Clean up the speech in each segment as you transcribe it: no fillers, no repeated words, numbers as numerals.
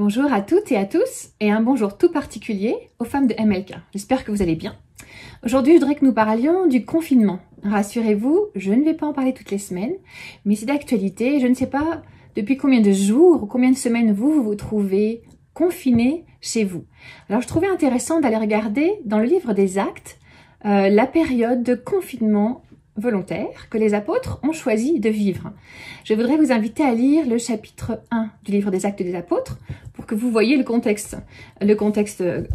Bonjour à toutes et à tous et un bonjour tout particulier aux femmes de MLK. J'espère que vous allez bien. Aujourd'hui, je voudrais que nous parlions du confinement. Rassurez-vous, je ne vais pas en parler toutes les semaines, mais c'est d'actualité. Je ne sais pas depuis combien de jours ou combien de semaines vous trouvez confinés chez vous. Alors, je trouvais intéressant d'aller regarder dans le livre des Actes la période de confinement volontaire que les apôtres ont choisi de vivre. Je voudrais vous inviter à lire le chapitre 1 du livre des Actes des Apôtres pour que vous voyez le contexte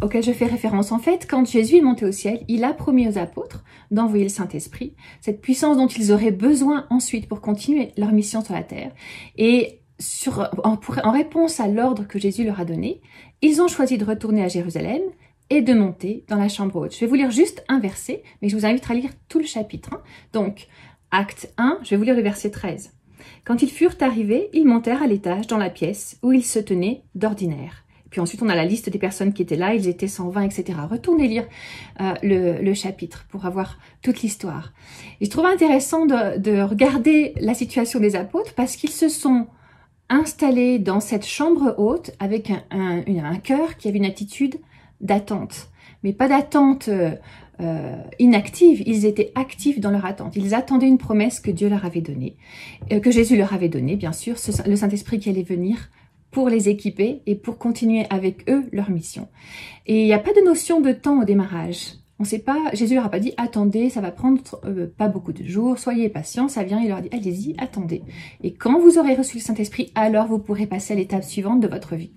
auquel je fais référence. En fait, quand Jésus est monté au ciel, il a promis aux apôtres d'envoyer le Saint-Esprit, cette puissance dont ils auraient besoin ensuite pour continuer leur mission sur la terre. Et en réponse à l'ordre que Jésus leur a donné, ils ont choisi de retourner à Jérusalem et de monter dans la chambre haute. Je vais vous lire juste un verset, mais je vous invite à lire tout le chapitre. Donc, Acte 1, je vais vous lire le verset 13. Quand ils furent arrivés, ils montèrent à l'étage dans la pièce où ils se tenaient d'ordinaire. Puis ensuite, on a la liste des personnes qui étaient là, ils étaient 120, etc. Retournez lire le chapitre pour avoir toute l'histoire. Et je trouve intéressant de regarder la situation des apôtres parce qu'ils se sont installés dans cette chambre haute avec un cœur qui avait une attitude d'attente, mais pas d'attente inactive, ils étaient actifs dans leur attente. Ils attendaient une promesse que Dieu leur avait donnée, que Jésus leur avait donnée, bien sûr, le Saint-Esprit qui allait venir pour les équiper et pour continuer avec eux leur mission. Et il n'y a pas de notion de temps au démarrage. On sait pas, Jésus leur a pas dit attendez, ça va prendre pas beaucoup de jours, soyez patients, ça vient, il leur a dit allez-y, attendez. Et quand vous aurez reçu le Saint-Esprit, alors vous pourrez passer à l'étape suivante de votre vie.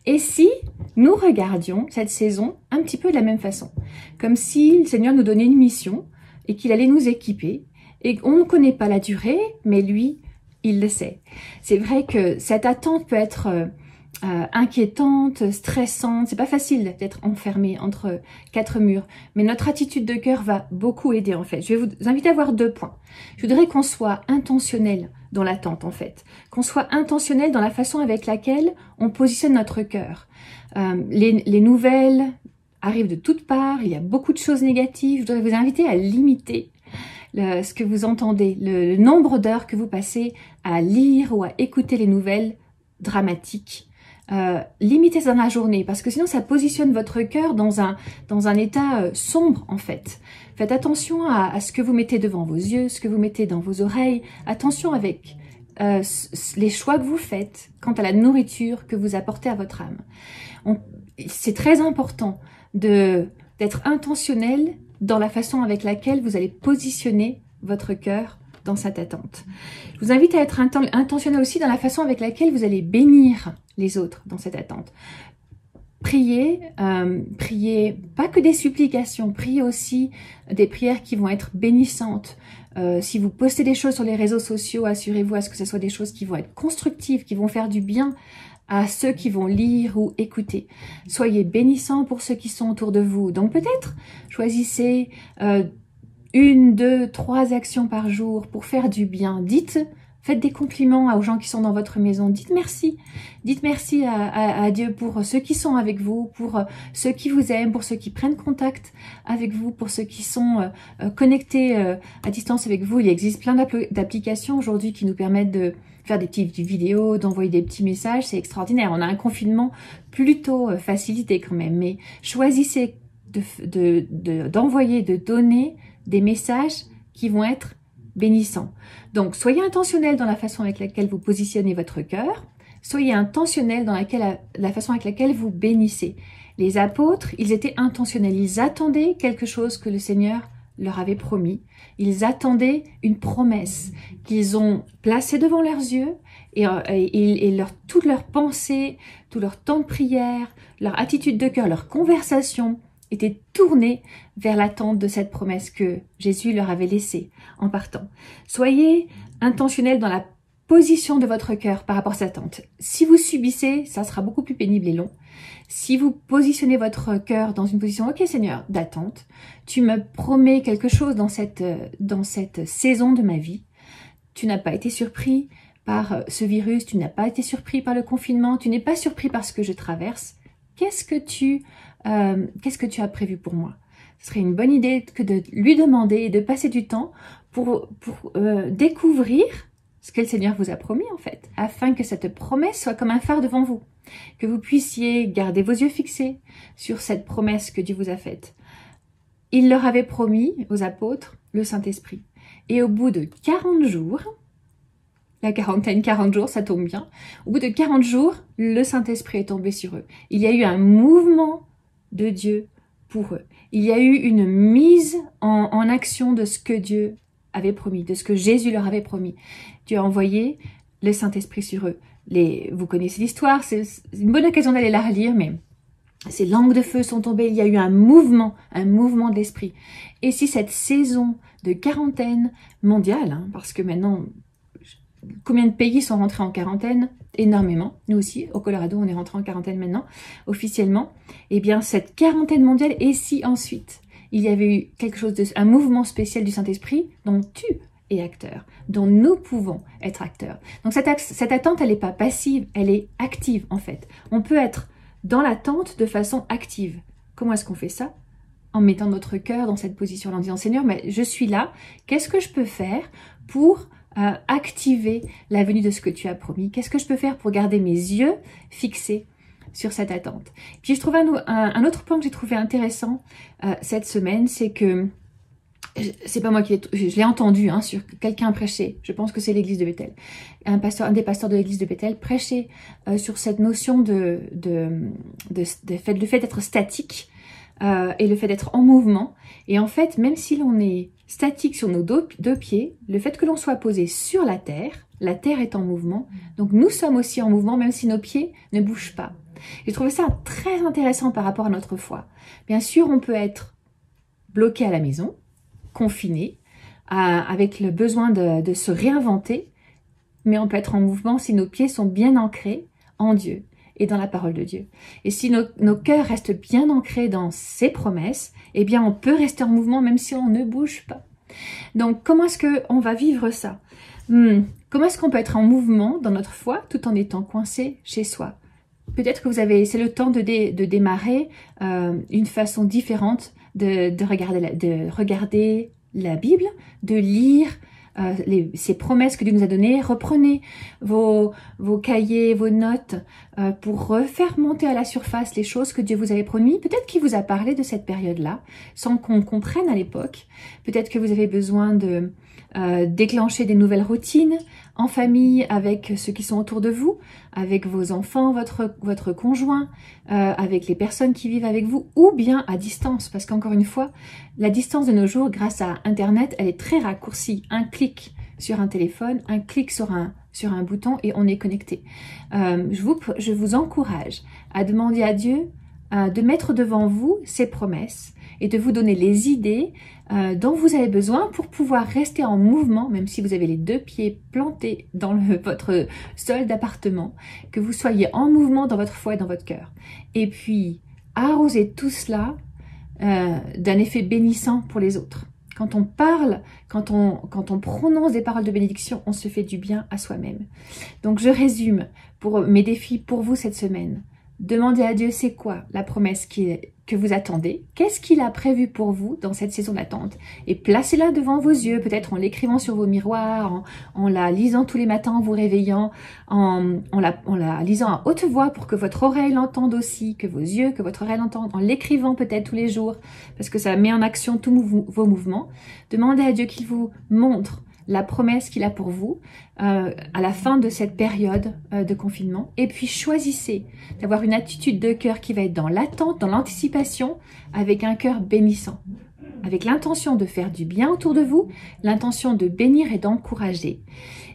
Et si nous regardions cette saison un petit peu de la même façon, comme si le Seigneur nous donnait une mission et qu'il allait nous équiper, et on ne connaît pas la durée, mais lui, il le sait. C'est vrai que cette attente peut être inquiétante, stressante, c'est pas facile d'être enfermé entre quatre murs, mais notre attitude de cœur va beaucoup aider en fait. Je vais vous inviter à voir 2 points. Je voudrais qu'on soit intentionnel dans l'attente en fait, qu'on soit intentionnel dans la façon avec laquelle on positionne notre cœur. Les nouvelles arrivent de toutes parts, il y a beaucoup de choses négatives, je voudrais vous inviter à limiter ce que vous entendez, le nombre d'heures que vous passez à lire ou à écouter les nouvelles dramatiques. Limitez ça dans la journée parce que sinon ça positionne votre cœur dans un état sombre en fait. Faites attention à ce que vous mettez devant vos yeux, ce que vous mettez dans vos oreilles. Attention avec les choix que vous faites quant à la nourriture que vous apportez à votre âme. C'est très important d'être intentionnel dans la façon avec laquelle vous allez positionner votre cœur dans cette attente. Je vous invite à être intentionnel aussi dans la façon avec laquelle vous allez bénir les autres dans cette attente. Priez, priez pas que des supplications, priez aussi des prières qui vont être bénissantes. Si vous postez des choses sur les réseaux sociaux, assurez-vous à ce que ce soit des choses qui vont être constructives, qui vont faire du bien à ceux qui vont lire ou écouter. Soyez bénissants pour ceux qui sont autour de vous. Donc peut-être choisissez 1, 2, 3 actions par jour pour faire du bien. Faites des compliments aux gens qui sont dans votre maison. Dites merci. Dites merci à Dieu pour ceux qui sont avec vous, pour ceux qui vous aiment, pour ceux qui prennent contact avec vous, pour ceux qui sont connectés à distance avec vous. Il existe plein d'applications aujourd'hui qui nous permettent de faire des petites vidéos, d'envoyer des petits messages. C'est extraordinaire. On a un confinement plutôt facilité quand même. Mais choisissez d'envoyer, de donner des messages qui vont être bénissants. Donc, soyez intentionnel dans la façon avec laquelle vous positionnez votre cœur. Soyez intentionnel dans la façon avec laquelle vous bénissez. Les apôtres, ils étaient intentionnels. Ils attendaient quelque chose que le Seigneur leur avait promis. Ils attendaient une promesse qu'ils ont placée devant leurs yeux et toute leur pensée, tout leur temps de prière, leur attitude de cœur, leur conversation était tournée vers l'attente de cette promesse que Jésus leur avait laissée en partant. Soyez intentionnels dans la position de votre cœur par rapport à cette attente. Si vous subissez, ça sera beaucoup plus pénible et long. Si vous positionnez votre cœur dans une position, ok Seigneur, d'attente, tu me promets quelque chose dans cette saison de ma vie. Tu n'as pas été surpris par ce virus, tu n'as pas été surpris par le confinement, tu n'es pas surpris par ce que je traverse. Qu'est-ce que tu as prévu pour moi? Ce serait une bonne idée que de lui demander et de passer du temps pour découvrir ce que le Seigneur vous a promis en fait, afin que cette promesse soit comme un phare devant vous. que vous puissiez garder vos yeux fixés sur cette promesse que Dieu vous a faite. Il leur avait promis aux apôtres le Saint-Esprit. Et au bout de 40 jours, la quarantaine, 40 jours, ça tombe bien, au bout de 40 jours, le Saint-Esprit est tombé sur eux. Il y a eu un mouvement de Dieu pour eux. Il y a eu une mise en action de ce que Dieu avait promis, de ce que Jésus leur avait promis. Dieu a envoyé le Saint-Esprit sur eux. Vous connaissez l'histoire, c'est une bonne occasion d'aller la relire, mais ces langues de feu sont tombées, il y a eu un mouvement de l'esprit. Et si cette saison de quarantaine mondiale, hein, parce que maintenant, combien de pays sont rentrés en quarantaine? Énormément. Nous aussi, au Colorado, on est rentré en quarantaine maintenant, officiellement. Eh bien, cette quarantaine mondiale, et si ensuite, il y avait eu quelque chose un mouvement spécial du Saint-Esprit dont tu es acteur, dont nous pouvons être acteurs. Donc cette attente, elle n'est pas passive, elle est active en fait. On peut être dans l'attente de façon active. Comment est-ce qu'on fait ça? En mettant notre cœur dans cette position, en disant Seigneur, mais je suis là, qu'est-ce que je peux faire pour activer la venue de ce que tu as promis? Qu'est-ce que je peux faire pour garder mes yeux fixés sur cette attente? Puis je trouve un autre point que j'ai trouvé intéressant cette semaine, c'est que c'est pas moi qui je l'ai entendu hein, sur quelqu'un prêcher, je pense que c'est l'église de Bethel, un des pasteurs de l'église de Bethel prêchait sur cette notion le fait d'être statique et le fait d'être en mouvement. Et en fait, même si l'on est statique sur nos deux pieds, le fait que l'on soit posé sur la terre est en mouvement, donc nous sommes aussi en mouvement même si nos pieds ne bougent pas. J'ai trouvé ça très intéressant par rapport à notre foi. Bien sûr, on peut être bloqué à la maison, confiné, avec le besoin de se réinventer, mais on peut être en mouvement si nos pieds sont bien ancrés en Dieu et dans la parole de Dieu. Et si nos cœurs restent bien ancrés dans ses promesses, eh bien on peut rester en mouvement même si on ne bouge pas. Donc comment est-ce qu'on va vivre ça? Comment est-ce qu'on peut être en mouvement dans notre foi tout en étant coincé chez soi? Peut-être que c'est le temps de démarrer une façon différente de regarder la Bible, de lire ces promesses que Dieu nous a données. Reprenez vos cahiers, vos notes pour refaire monter à la surface les choses que Dieu vous avait promis. Peut-être qu'il vous a parlé de cette période-là sans qu'on comprenne à l'époque. Peut-être que vous avez besoin de déclencher des nouvelles routines en famille avec ceux qui sont autour de vous, avec vos enfants, votre conjoint, avec les personnes qui vivent avec vous, ou bien à distance, parce qu'encore une fois, la distance de nos jours, grâce à Internet, elle est très raccourcie. Un clic sur un téléphone, un clic sur un bouton et on est connecté. Je vous encourage à demander à Dieu de mettre devant vous ses promesses et de vous donner les idées dont vous avez besoin pour pouvoir rester en mouvement, même si vous avez les deux pieds plantés dans votre sol d'appartement, que vous soyez en mouvement dans votre foi et dans votre cœur. Et puis, arroser tout cela d'un effet bénissant pour les autres. Quand on parle, quand on prononce des paroles de bénédiction, on se fait du bien à soi-même. Donc je résume pour mes défis pour vous cette semaine. Demandez à Dieu c'est quoi la promesse que vous attendez, qu'est-ce qu'il a prévu pour vous dans cette saison d'attente, et placez-la devant vos yeux, peut-être en l'écrivant sur vos miroirs, en la lisant tous les matins en vous réveillant, en la lisant à haute voix pour que votre oreille l'entende aussi, que vos yeux, que votre oreille l'entende, en l'écrivant peut-être tous les jours, parce que ça met en action tous vos mouvements. Demandez à Dieu qu'il vous montre la promesse qu'il a pour vous à la fin de cette période de confinement. Et puis choisissez d'avoir une attitude de cœur qui va être dans l'attente, dans l'anticipation, avec un cœur bénissant, avec l'intention de faire du bien autour de vous, l'intention de bénir et d'encourager.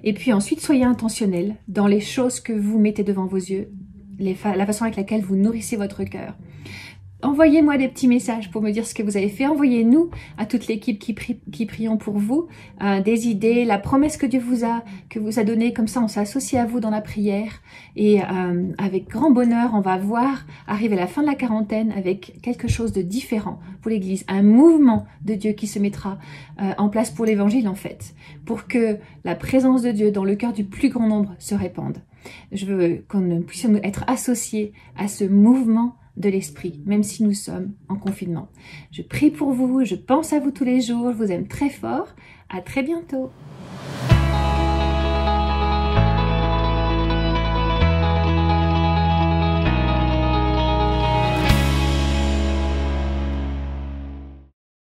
Et puis ensuite, soyez intentionnel dans les choses que vous mettez devant vos yeux, la façon avec laquelle vous nourrissez votre cœur. Envoyez-moi des petits messages pour me dire ce que vous avez fait. Envoyez-nous à toute l'équipe qui prions pour vous des idées, la promesse que Dieu vous a donnée. Comme ça, on s'associe à vous dans la prière. Et avec grand bonheur, on va voir arriver la fin de la quarantaine avec quelque chose de différent pour l'Église. Un mouvement de Dieu qui se mettra en place pour l'Évangile, en fait. Pour que la présence de Dieu dans le cœur du plus grand nombre se répande. Je veux qu'on puisse être associés à ce mouvement de l'esprit, même si nous sommes en confinement. Je prie pour vous, je pense à vous tous les jours, je vous aime très fort. À très bientôt.